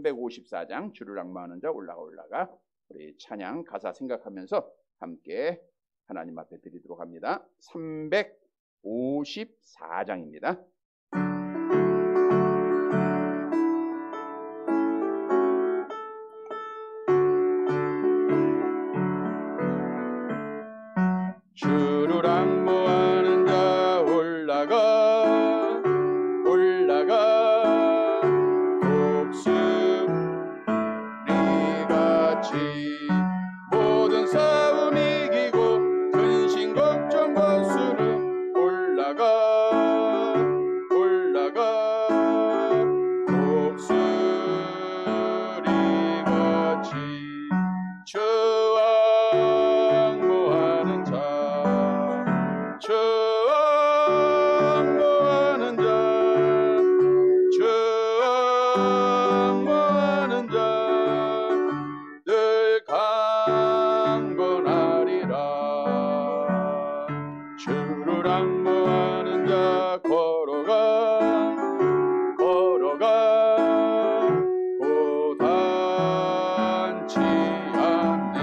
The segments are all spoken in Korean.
354장 주를 앙모하는 자 올라가 우리 찬양 가사 생각하면서 함께 하나님 앞에 드리도록 합니다. 354장입니다. 주를 앙모하는 자 올라가 독수리같이 모든 싸움 이기고 근심 걱정 거스름 올라가 독수리같이 주 앙모하는 자 늘 강건하리라. 주를 앙모하는 자 걸어가 고단치 않네.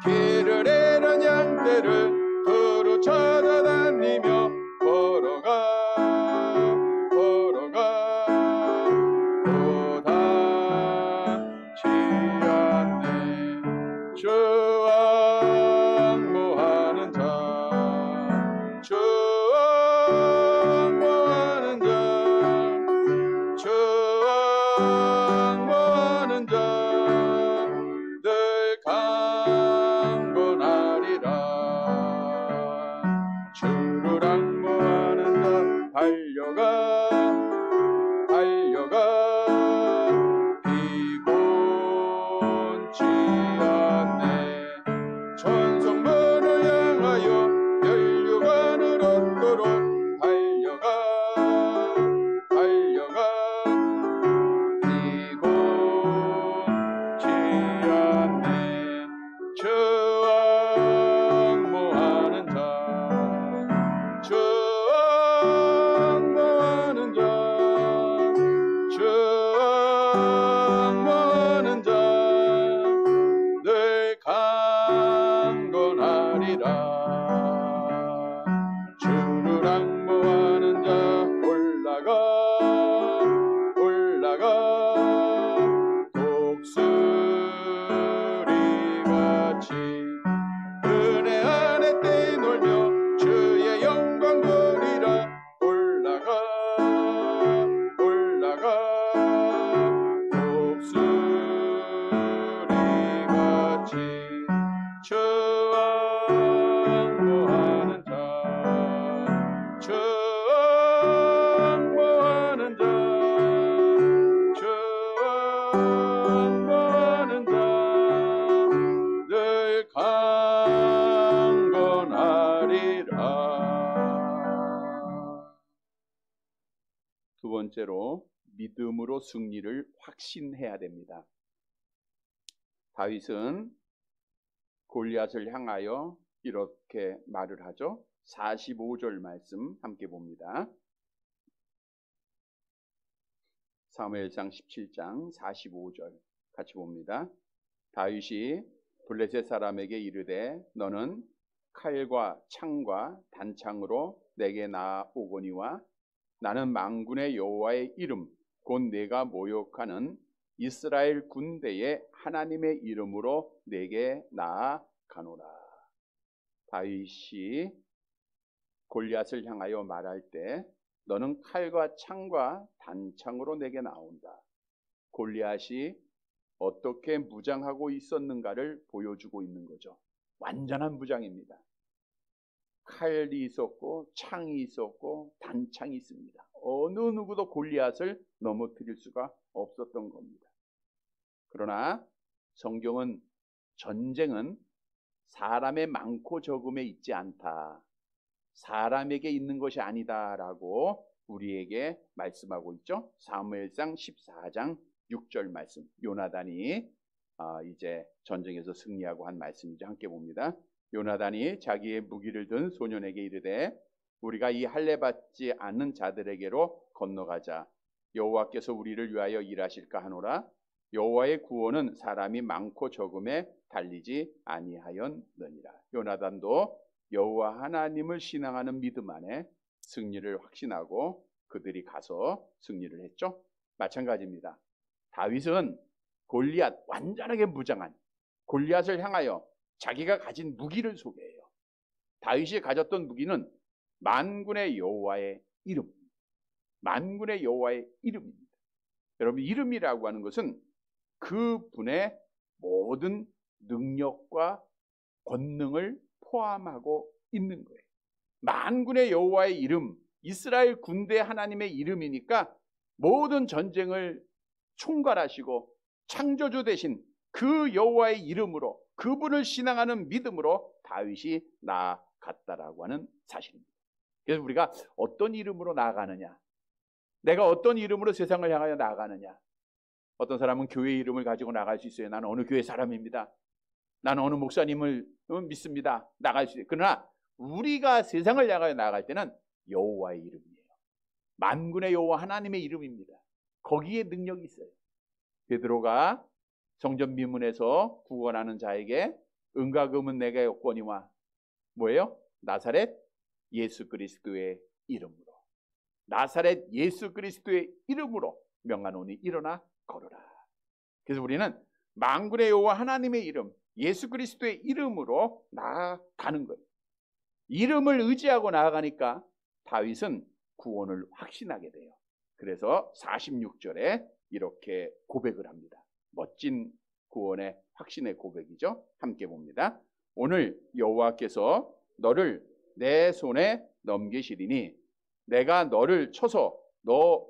길을 잃은 양떼를 두루 찾아다니며 걸어가 고단치 않네. 주 앙모하는 자 늘 강건하리라. 주를 앙모하는 자 달려가 비곤치 않네. 천성문을 향하여 멸류관을 얻도록 달려가 비곤치 않네. 주 앙모하는 자 늘 강건하리라. 주를 앙모하는 자 올라가 독수리같이 은혜 안에 뛰놀며 주의 영광 보리라. 올라가 독수리같이 주 앙모하는 자 늘 강건하리라. 두 번째로 믿음으로 승리를 확신해야 됩니다. 다윗은 골리앗을 향하여 이렇게 말을 하죠. 45절 말씀 함께 봅니다. 사무엘상 17장 45절 같이 봅니다. 다윗이 블레셋 사람에게 이르되 너는 칼과 창과 단창으로 내게 나아오거니와 나는 만군의 여호와의 이름 곧 내가 모욕하는 이스라엘 군대의 하나님의 이름으로 내게 나아가노라. 다윗이 골리앗을 향하여 말할 때 너는 칼과 창과 단창으로 내게 나온다. 골리앗이 어떻게 무장하고 있었는가를 보여주고 있는 거죠. 완전한 무장입니다. 칼이 있었고 창이 있었고 단창이 있습니다. 어느 누구도 골리앗을 넘어뜨릴 수가 없었던 겁니다. 그러나 성경은 전쟁은 사람의 많고 적음에 있지 않다. 사람에게 있는 것이 아니다라고 우리에게 말씀하고 있죠. 사무엘상 14장 6절 말씀. 요나단이 이제 전쟁에서 승리하고 한 말씀이죠. 함께 봅니다. 요나단이 자기의 무기를 든 소년에게 이르되 우리가 이 할례 받지 않는 자들에게로 건너가자. 여호와께서 우리를 위하여 일하실까 하노라. 여호와의 구원은 사람이 많고 적음에 달리지 아니하였느니라. 요나단도 여호와 하나님을 신앙하는 믿음 안에 승리를 확신하고 그들이 가서 승리를 했죠. 마찬가지입니다. 다윗은 골리앗, 완전하게 무장한 골리앗을 향하여 자기가 가진 무기를 소개해요. 다윗이 가졌던 무기는 만군의 여호와의 이름, 만군의 여호와의 이름입니다. 여러분, 이름이라고 하는 것은 그분의 모든 능력과 권능을 포함하고 있는 거예요. 만군의 여호와의 이름, 이스라엘 군대 하나님의 이름이니까 모든 전쟁을 총괄하시고 창조주 되신 그 여호와의 이름으로, 그분을 신앙하는 믿음으로 다윗이 나아갔다라고 하는 사실입니다. 그래서 우리가 어떤 이름으로 나아가느냐, 내가 어떤 이름으로 세상을 향하여 나아가느냐. 어떤 사람은 교회 이름을 가지고 나갈 수 있어요. 나는 어느 교회 사람입니다. 나는 어느 목사님을 믿습니다. 나갈 수 있어요. 그러나 우리가 세상을 향하여 나아갈 때는 여호와의 이름이에요. 만군의 여호와 하나님의 이름입니다. 거기에 능력이 있어요. 베드로가 성전 미문에서 구원하는 자에게 은과 금은 내게 없거니와 뭐예요? 나사렛 예수 그리스도의 이름으로, 나사렛 예수 그리스도의 이름으로 명하노니 일어나 걸어라. 그래서 우리는 만군의 여호와 하나님의 이름, 예수 그리스도의 이름으로 나아가는 거예요. 이름을 의지하고 나아가니까 다윗은 구원을 확신하게 돼요. 그래서 46절에 이렇게 고백을 합니다. 멋진 구원의 확신의 고백이죠. 함께 봅니다. 오늘 여호와께서 너를 내 손에 넘기시리니 내가 너를 쳐서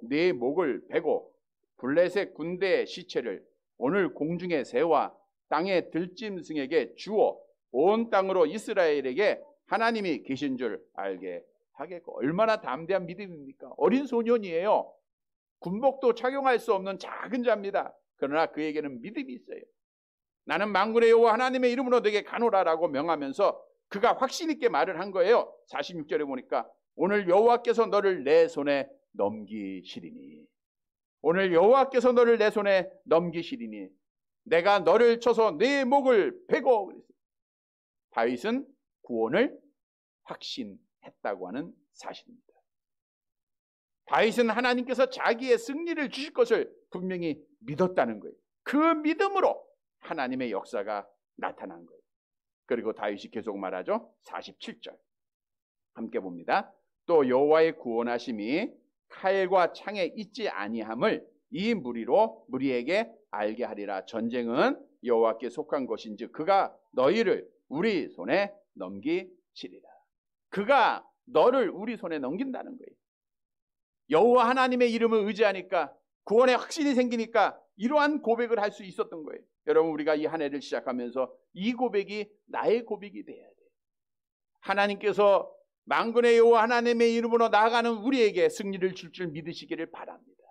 네 목을 베고 블레셋 군대의 시체를 오늘 공중의 새와 땅의 들짐승에게 주어 온 땅으로 이스라엘에게 하나님이 계신 줄 알게 하겠고. 얼마나 담대한 믿음입니까? 어린 소년이에요. 군복도 착용할 수 없는 작은 자입니다. 그러나 그에게는 믿음이 있어요. 나는 만군의 여호와 하나님의 이름으로 너에게 가노라라고 명하면서 그가 확신 있게 말을 한 거예요. 46절에 보니까 오늘 여호와께서 너를 내 손에 넘기시리니, 오늘 여호와께서 너를 내 손에 넘기시리니 내가 너를 쳐서 네 목을 베고. 다윗은 구원을 확신했다고 하는 사실입니다. 다윗은 하나님께서 자기의 승리를 주실 것을 분명히 믿었다는 거예요. 그 믿음으로 하나님의 역사가 나타난 거예요. 그리고 다윗이 계속 말하죠. 47절 함께 봅니다. 또 여호와의 구원하심이 칼과 창에 있지 아니함을 이 무리에게 알게 하리라. 전쟁은 여호와께 속한 것인즉 그가 너희를 우리 손에 넘기시리라. 그가 너를 우리 손에 넘긴다는 거예요. 여호와 하나님의 이름을 의지하니까 구원의 확신이 생기니까 이러한 고백을 할 수 있었던 거예요. 여러분, 우리가 이 한 해를 시작하면서 이 고백이 나의 고백이 돼야 돼요. 하나님께서 만군의 여호와 하나님의 이름으로 나아가는 우리에게 승리를 줄 믿으시기를 바랍니다.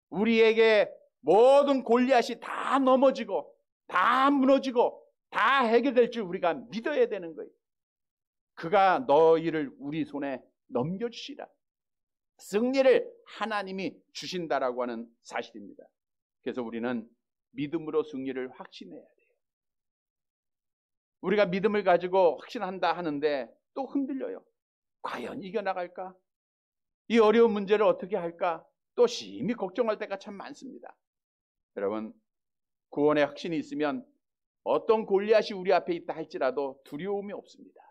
우리에게 모든 골리앗이 다 넘어지고 다 무너지고 다 해결될 줄 우리가 믿어야 되는 거예요. 그가 너희를 우리 손에 넘겨주시라. 승리를 하나님이 주신다라고 하는 사실입니다. 그래서 우리는 믿음으로 승리를 확신해야 돼요. 우리가 믿음을 가지고 확신한다 하는데 또 흔들려요. 과연 이겨나갈까? 이 어려운 문제를 어떻게 할까? 또 심히 걱정할 때가 참 많습니다. 여러분, 구원의 확신이 있으면 어떤 골리앗이 우리 앞에 있다 할지라도 두려움이 없습니다.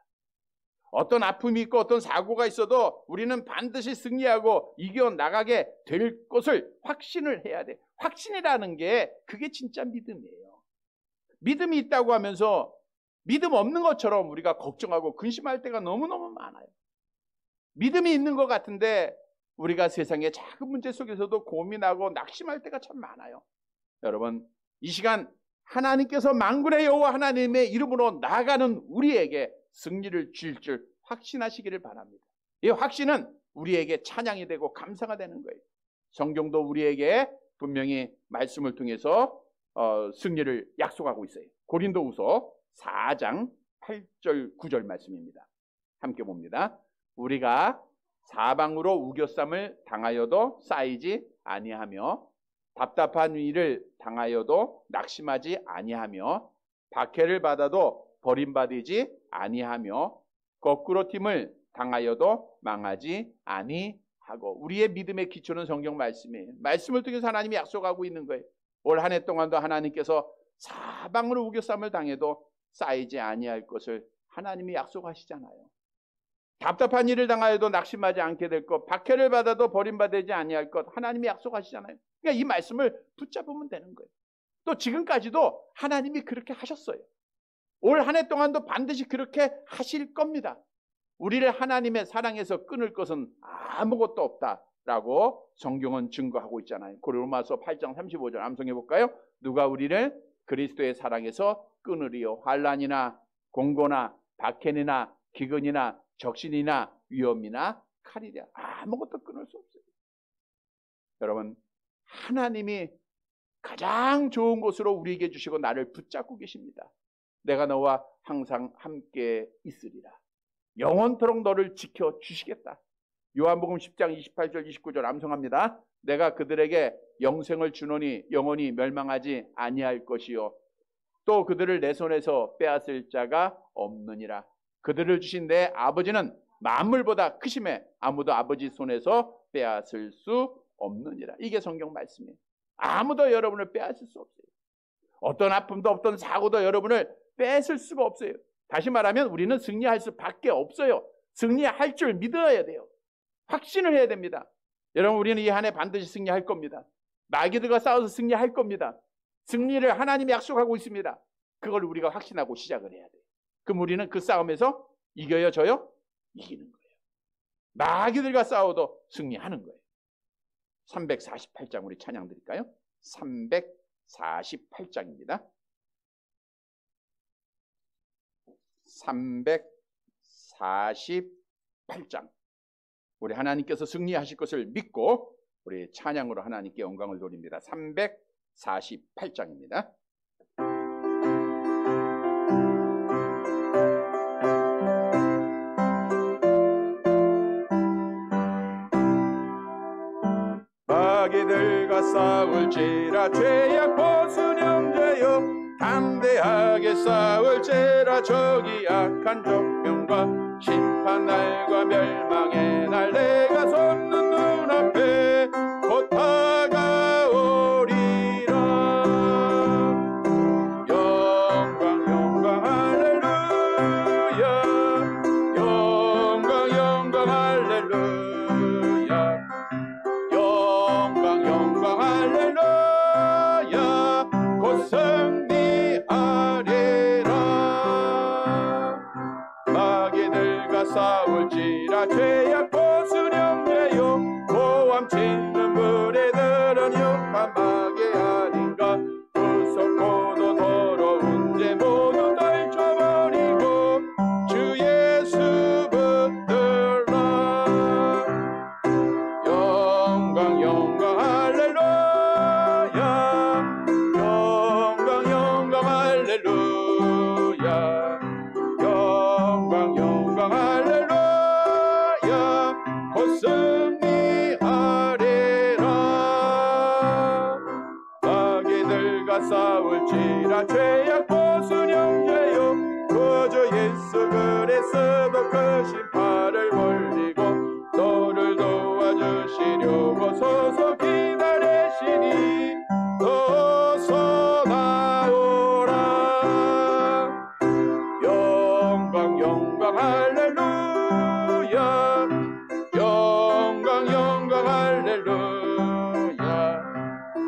어떤 아픔이 있고 어떤 사고가 있어도 우리는 반드시 승리하고 이겨나가게 될 것을 확신을 해야 돼. 확신이라는 게 그게 진짜 믿음이에요. 믿음이 있다고 하면서 믿음 없는 것처럼 우리가 걱정하고 근심할 때가 너무너무 많아요. 믿음이 있는 것 같은데 우리가 세상의 작은 문제 속에서도 고민하고 낙심할 때가 참 많아요. 여러분, 이 시간 하나님께서 만군의 여호와 하나님의 이름으로 나아가는 우리에게 승리를 주실 줄 확신하시기를 바랍니다. 이 확신은 우리에게 찬양이 되고 감사가 되는 거예요. 성경도 우리에게 분명히 말씀을 통해서 승리를 약속하고 있어요. 고린도후서 4장 8절 9절 말씀입니다. 함께 봅니다. 우리가 사방으로 우겨쌈을 당하여도 쌓이지 아니하며 답답한 일을 당하여도 낙심하지 아니하며 박해를 받아도 버림받지 아니하며 거꾸로 팀을 당하여도 망하지 아니하고. 우리의 믿음의 기초는 성경 말씀이에요. 말씀을 통해서 하나님이 약속하고 있는 거예요. 올 한 해 동안도 하나님께서 사방으로 우겨쌈을 당해도 쌓이지 아니할 것을 하나님이 약속하시잖아요. 답답한 일을 당하여도 낙심하지 않게 될 것, 박해를 받아도 버림받지 아니할 것 하나님이 약속하시잖아요. 그러니까 이 말씀을 붙잡으면 되는 거예요. 또 지금까지도 하나님이 그렇게 하셨어요. 올 한 해 동안도 반드시 그렇게 하실 겁니다. 우리를 하나님의 사랑에서 끊을 것은 아무것도 없다라고 성경은 증거하고 있잖아요. 로마서 8장 35절 암송해 볼까요? 누가 우리를 그리스도의 사랑에서 끊으리요? 환난이나 공고나 박해나 기근이나 적신이나 위험이나 칼이랴. 아무것도 끊을 수 없어요. 여러분, 하나님이 가장 좋은 곳으로 우리에게 주시고 나를 붙잡고 계십니다. 내가 너와 항상 함께 있으리라. 영원토록 너를 지켜주시겠다. 요한복음 10장 28절 29절 암송합니다. 내가 그들에게 영생을 주노니 영원히 멸망하지 아니할 것이요 또 그들을 내 손에서 빼앗을 자가 없느니라. 그들을 주신 내 아버지는 만물보다 크심에 아무도 아버지 손에서 빼앗을 수 없느니라. 이게 성경 말씀이에요. 아무도 여러분을 빼앗을 수 없어요. 어떤 아픔도 어떤 사고도 여러분을 뺏을 수가 없어요. 다시 말하면 우리는 승리할 수밖에 없어요. 승리할 줄 믿어야 돼요. 확신을 해야 됩니다. 여러분, 우리는 이 한 해 반드시 승리할 겁니다. 마귀들과 싸워서 승리할 겁니다. 승리를 하나님이 약속하고 있습니다. 그걸 우리가 확신하고 시작을 해야 돼요. 그럼 우리는 그 싸움에서 이겨요, 져요? 이기는 거예요. 마귀들과 싸워도 승리하는 거예요. 348장 우리 찬양 드릴까요? 348장입니다. 348장. 우리 하나님께서 승리하실 것을 믿고 우리 찬양으로 하나님께 영광을 돌립니다. 348장입니다. 마귀들과 싸울지라 죄악 벗은 형제여 담대하게 싸울지라 저기 악한 적명과 심판날과 멸망의 날 내가 섰는 눈앞에 곧 다가오리라. 영광 영광 할렐루야 영광 영광 할렐루야 영광 영광 할렐루야 곧 승리하리라. 마귀들과 싸울지라 죄악 벗은 형제요 모함치는 무리들은 육한 마귀 아닌가. 무섭고도 더러운 죄 모두 떨쳐버리고 주 예수 붙들라. 영광 영광 할렐루야 영광 영광 할렐루야 영광 영광 할렐루야 곧 승리하리라. 마귀들과 싸울지라 죄악 벗은 형제요 그저 예수 그리스도 그 심판을 멀리고 너를 도와주시려고 서서 기다리시니 어서 나오라. 영광 영광 할렐루야 영광 영광 할렐루야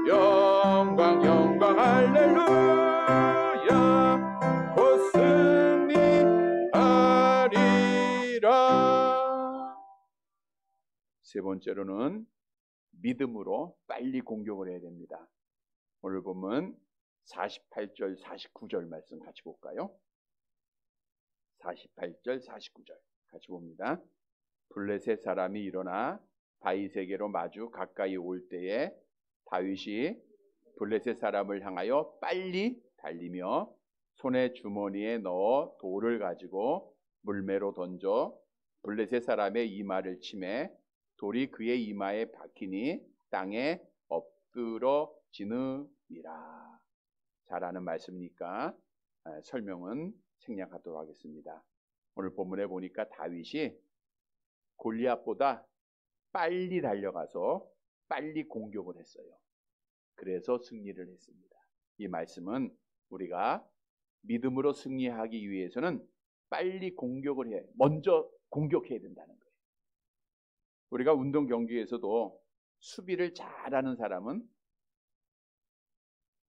영광 영광 할렐루야 곧 승리하리라. 세 번째로는 믿음으로 빨리 공격을 해야 됩니다. 오늘 보면 48절 49절 말씀 같이 볼까요? 48절 49절 같이 봅니다. 블레셋 사람이 일어나 다윗에게로 마주 가까이 올 때에 다윗이 블레셋 사람을 향하여 빨리 달리며 손에 주머니에 넣어 돌을 가지고 물매로 던져 블레셋 사람의 이마를 치매 돌이 그의 이마에 박히니 땅에 엎드러지느니라. 잘 아는 말씀이니까 설명은 생략하도록 하겠습니다. 오늘 본문에 보니까 다윗이 골리앗보다 빨리 달려가서 빨리 공격을 했어요. 그래서 승리를 했습니다. 이 말씀은 우리가 믿음으로 승리하기 위해서는 빨리 공격을 해, 먼저 공격해야 된다는 거예요. 우리가 운동 경기에서도 수비를 잘하는 사람은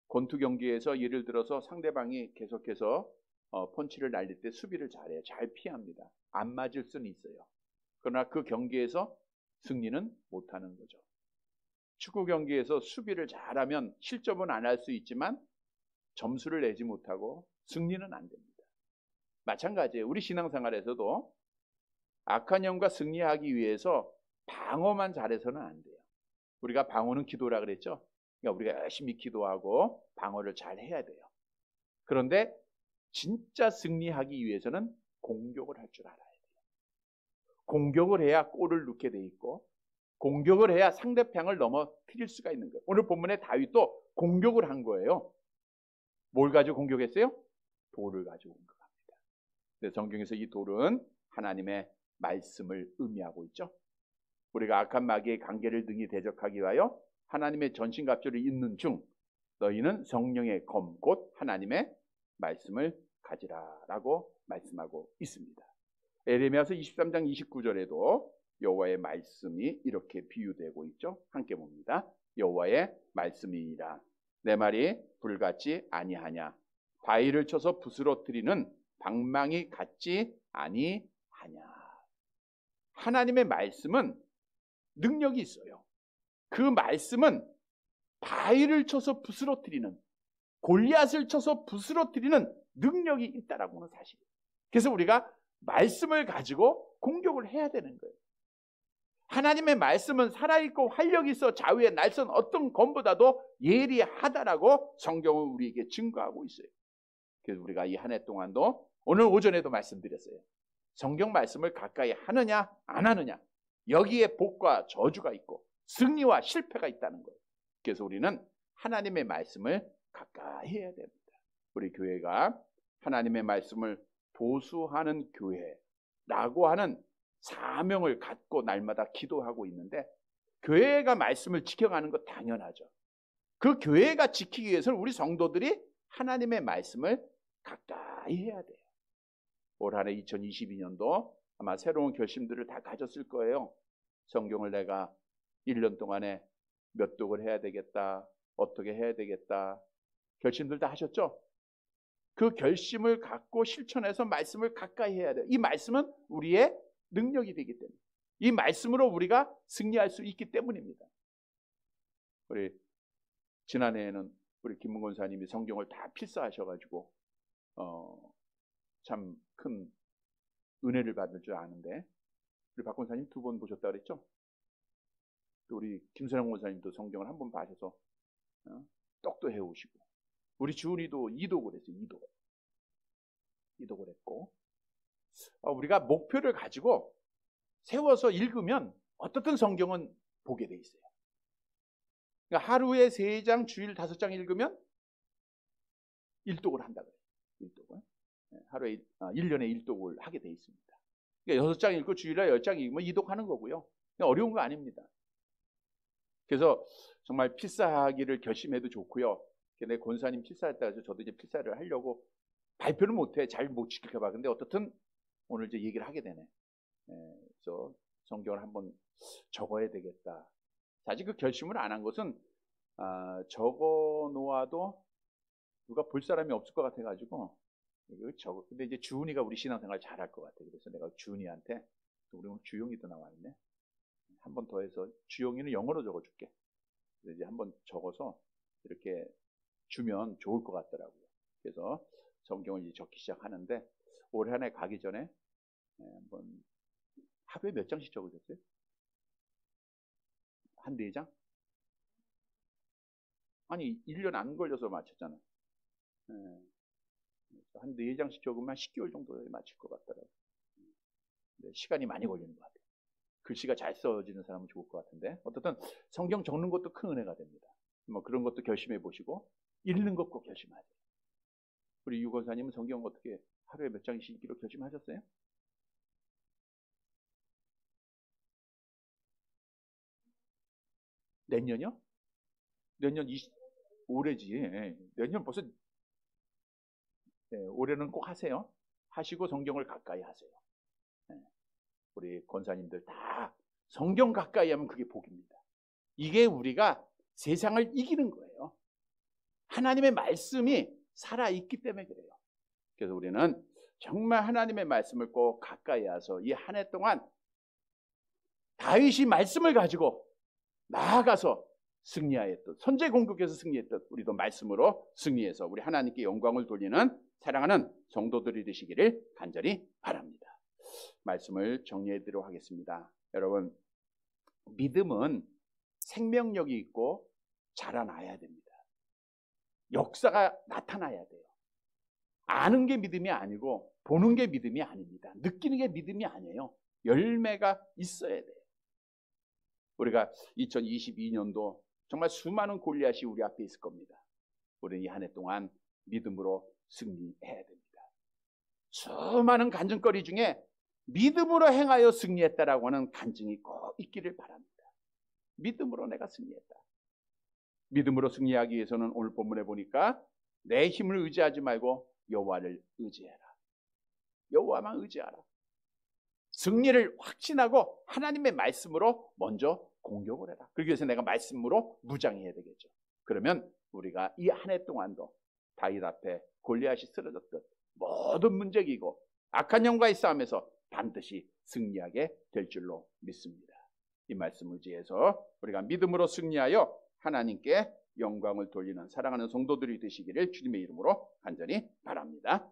권투 경기에서 예를 들어서 상대방이 계속해서 펀치를 날릴 때 수비를 잘해요. 잘 피합니다. 안 맞을 수는 있어요. 그러나 그 경기에서 승리는 못하는 거죠. 축구 경기에서 수비를 잘하면 실점은 안 할 수 있지만 점수를 내지 못하고 승리는 안 됩니다. 마찬가지예요. 우리 신앙생활에서도 악한 영과 승리하기 위해서 방어만 잘해서는 안 돼요. 우리가 방어는 기도라 그랬죠. 그러니까 우리가 열심히 기도하고 방어를 잘 해야 돼요. 그런데 진짜 승리하기 위해서는 공격을 할 줄 알아야 돼요. 공격을 해야 골을 넣게 돼 있고 공격을 해야 상대방을 넘어뜨릴 수가 있는 거예요. 오늘 본문에 다윗도 공격을 한 거예요. 뭘 가지고 공격했어요? 돌을 가지고 공격합니다. 근데 성경에서 이 돌은 하나님의 말씀을 의미하고 있죠. 우리가 악한 마귀의 관계를 등이 대적하기 위하여 하나님의 전신갑주를 입는 중 너희는 성령의 검 곧 하나님의 말씀을 가지라라고 말씀하고 있습니다. 에레미야서 23장 29절에도 여호와의 말씀이 이렇게 비유되고 있죠. 함께 봅니다. 여호와의 말씀이니라 내 말이 불같지 아니하냐 바위를 쳐서 부스러뜨리는 방망이 같지 아니하냐. 하나님의 말씀은 능력이 있어요. 그 말씀은 바위를 쳐서 부스러뜨리는 골리앗을 쳐서 부스러뜨리는 능력이 있다라고 하는 사실이에요. 그래서 우리가 말씀을 가지고 공격을 해야 되는 거예요. 하나님의 말씀은 살아있고 활력이 있어 좌우의 날선 어떤 검보다도 예리하다라고 성경은 우리에게 증거하고 있어요. 그래서 우리가 이 한 해 동안도 오늘 오전에도 말씀드렸어요. 성경 말씀을 가까이 하느냐 안 하느냐 여기에 복과 저주가 있고 승리와 실패가 있다는 거예요. 그래서 우리는 하나님의 말씀을 가까이 해야 됩니다. 우리 교회가 하나님의 말씀을 보수하는 교회라고 하는 사명을 갖고 날마다 기도하고 있는데 교회가 말씀을 지켜가는 것 당연하죠. 그 교회가 지키기 위해서는 우리 성도들이 하나님의 말씀을 가까이 해야 돼요. 올 한해 2022년도 아마 새로운 결심들을 다 가졌을 거예요. 성경을 내가 1년 동안에 몇 독을 해야 되겠다, 어떻게 해야 되겠다 결심들 다 하셨죠? 그 결심을 갖고 실천해서 말씀을 가까이 해야 돼요. 이 말씀은 우리의 능력이 되기 때문에 이 말씀으로 우리가 승리할 수 있기 때문입니다. 우리 지난해에는 우리 김문건 사님이 성경을 다 필사하셔가지고 참 큰 은혜를 받을 줄 아는데 우리 박 권사님 2번 보셨다 그랬죠? 또 우리 김선영 권사님도 성경을 한 번 봐셔서 떡도 해오시고 우리 주은이도 2독을 했어요. 2독을 했고 우리가 목표를 가지고 세워서 읽으면 어떻든 성경은 보게 돼 있어요. 그러니까 하루에 3장 주일 5장 읽으면 1독을 한다 그래요. 1독을. 하루에 1년에 1독을 하게 돼 있습니다. 그러니까 6장 읽고 주일에 10장 읽으면 2독 하는 거고요. 어려운 거 아닙니다. 그래서 정말 필사하기를 결심해도 좋고요. 내 권사님 필사했다 해서 저도 이제 필사를 하려고 발표를 못해. 잘 못 지켜봐. 근데 어떻든 오늘 이제 얘기를 하게 되네. 그래서 성경을 한번 적어야 되겠다. 사실 그 결심을 안 한 것은 적어 놓아도 누가 볼 사람이 없을 것 같아가지고 적어. 근데 이제 주은이가 우리 신앙생활 잘할 것 같아. 그래서 내가 주은이한테 우리 오늘 주용이도 나와 있네. 한 번 더 해서 주용이는 영어로 적어줄게. 그래서 이제 한번 적어서 이렇게 주면 좋을 것 같더라고요. 그래서 성경을 이제 적기 시작하는데 올 한 해 가기 전에 한번 하루에 몇 장씩 적으셨어요? 한 4장? 아니 1년 안 걸려서 맞췄잖아. 한 4장씩 적으면 한 10개월 정도에 맞출 것 같더라고요. 시간이 많이 걸리는 것 같아요. 글씨가 잘 써지는 사람은 좋을 것 같은데 어쨌든 성경 적는 것도 큰 은혜가 됩니다. 뭐 그런 것도 결심해 보시고 읽는 것 꼭 결심하세요. 우리 유 권사님은 성경 어떻게 하루에 몇 장씩 읽기로 결심하셨어요? 내년요? 내년 20 올해지. 예. 내년 벌써 올해는 꼭 하세요. 하시고 성경을 가까이 하세요. 예. 우리 권사님들 다 성경 가까이 하면 그게 복입니다. 이게 우리가 세상을 이기는 거예요. 하나님의 말씀이 살아있기 때문에 그래요. 그래서 우리는 정말 하나님의 말씀을 꼭 가까이 해서 이 한 해 동안 다윗이 말씀을 가지고 나아가서 승리하였듯 선제 공격에서 승리했듯 우리도 말씀으로 승리해서 우리 하나님께 영광을 돌리는 사랑하는 성도들이 되시기를 간절히 바랍니다. 말씀을 정리해드리도록 하겠습니다. 여러분, 믿음은 생명력이 있고 자라나야 됩니다. 역사가 나타나야 돼요. 아는 게 믿음이 아니고 보는 게 믿음이 아닙니다. 느끼는 게 믿음이 아니에요. 열매가 있어야 돼요. 우리가 2022년도 정말 수많은 골리앗이 우리 앞에 있을 겁니다. 우리는 이 한 해 동안 믿음으로 승리해야 됩니다. 수많은 간증거리 중에 믿음으로 행하여 승리했다라고 하는 간증이 꼭 있기를 바랍니다. 믿음으로 내가 승리했다. 믿음으로 승리하기 위해서는 오늘 본문에 보니까 내 힘을 의지하지 말고 여호와를 의지해라. 여호와만 의지하라. 승리를 확신하고 하나님의 말씀으로 먼저 공격을 해라. 그러기 위해서 내가 말씀으로 무장해야 되겠죠. 그러면 우리가 이 한 해 동안도 다윗 앞에 골리앗이 쓰러졌듯 모든 문제 이기고 악한 영과의 싸움에서 반드시 승리하게 될 줄로 믿습니다. 이 말씀을 의지해서 우리가 믿음으로 승리하여 하나님께 영광을 돌리는 사랑하는 성도들이 되시기를 주님의 이름으로 간절히 바랍니다.